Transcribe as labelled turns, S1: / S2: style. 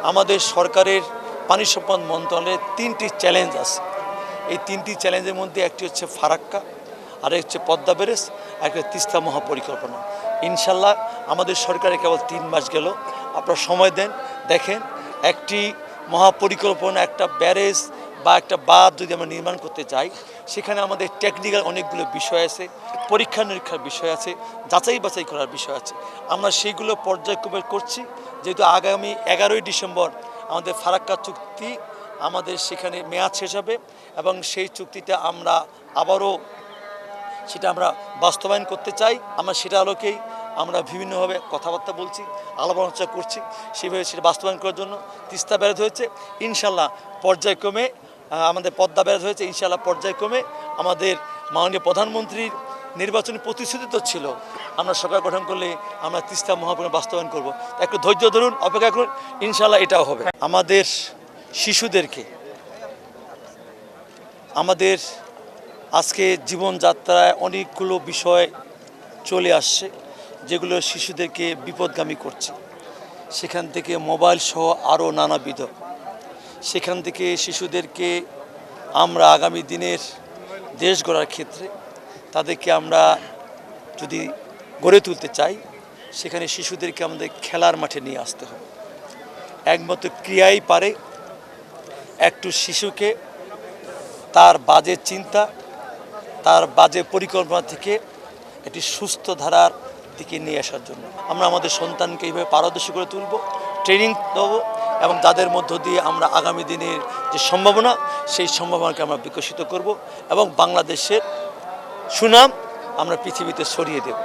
S1: আমাদের সরকারের পানি সম্পদ মন্ত্রণালয়ের 3টি চ্যালেঞ্জ আছে। এই 3টি চ্যালেঞ্জের মধ্যে একটি হচ্ছে ফারাক্কা, আরেক হচ্ছে পদ্মা ব্যারেজ, আর একটা তিস্তা মহাপরিকল্পনা। ইনশাল্লাহ আমাদের সরকারে কেবল 3 মাস গেল, আপনারা সময় দেন, দেখেন একটি মহাপরিকল্পনা, একটা ব্যারেজ বা একটা বাঁধ যদি আমরা নির্মাণ করতে যাই, সেখানে আমাদের টেকনিক্যাল অনেকগুলো বিষয় আছে, পরীক্ষা নিরীক্ষার বিষয় আছে, যাচাই বাছাই করার বিষয় আছে। আমরা সেইগুলো পর্যায়ক্রমে করছি। যেহেতু আগামী 11ই ডিসেম্বর আমাদের ফারাক্কা চুক্তি আমাদের সেখানে মেয়াদ শেষ হবে এবং সেই চুক্তিটা আমরা আবারও আমরা বাস্তবায়ন করতে চাই। আমরা সেটা আলোকেই আমরা বিভিন্নভাবে কথাবার্তা বলছি, আলাপ আলোচনা করছি, সেইভাবে সেটা বাস্তবায়ন করার জন্য। তিস্তা ব্যারেজ হয়েছে, ইনশাল্লাহ পর্যায়ক্রমে আমাদের পদ্মা ব্যারেজ হয়েছে, ইনশাল্লাহ পর্যায়ক্রমে আমাদের মাননীয় প্রধানমন্ত্রীর নির্বাচনী প্রতিশ্রুতি তো ছিল, আমরা সরকার গঠন করলে আমরা তিস্তা মহাপরিকল্পনা বাস্তবায়ন করব। একটু ধৈর্য ধরুন, অপেক্ষা করুন, ইনশাল্লাহ এটাও হবে। আমাদের শিশুদেরকে আমাদের আজকে জীবনযাত্রায় অনেকগুলো বিষয় চলে আসছে যেগুলো শিশুদেরকে বিপদগামী করছে। সেখান থেকে মোবাইল সহ আরও নানাবিধ, সেখান থেকে শিশুদেরকে আমরা আগামী দিনের দেশ গড়ার ক্ষেত্রে তাদেরকে আমরা যদি গড়ে তুলতে চাই, সেখানে শিশুদেরকে আমাদের খেলার মাঠে নিয়ে আসতে হবে। একমাত্র ক্রিয়াই পারে একটু শিশুকে তার বাজে চিন্তা, তার বাজে পরিকল্পনা থেকে একটি সুস্থ ধারার দিকে নিয়ে আসার জন্য। আমরা আমাদের সন্তানকে এইভাবে পারদর্শী করে তুলব, ট্রেনিং দেবো এবং তাদের মধ্য দিয়ে আমরা আগামী দিনের যে সম্ভাবনা, সেই সম্ভাবনাকে আমরা বিকশিত করব এবং বাংলাদেশের সুনাম আমরা পৃথিবীতে ছড়িয়ে দেব।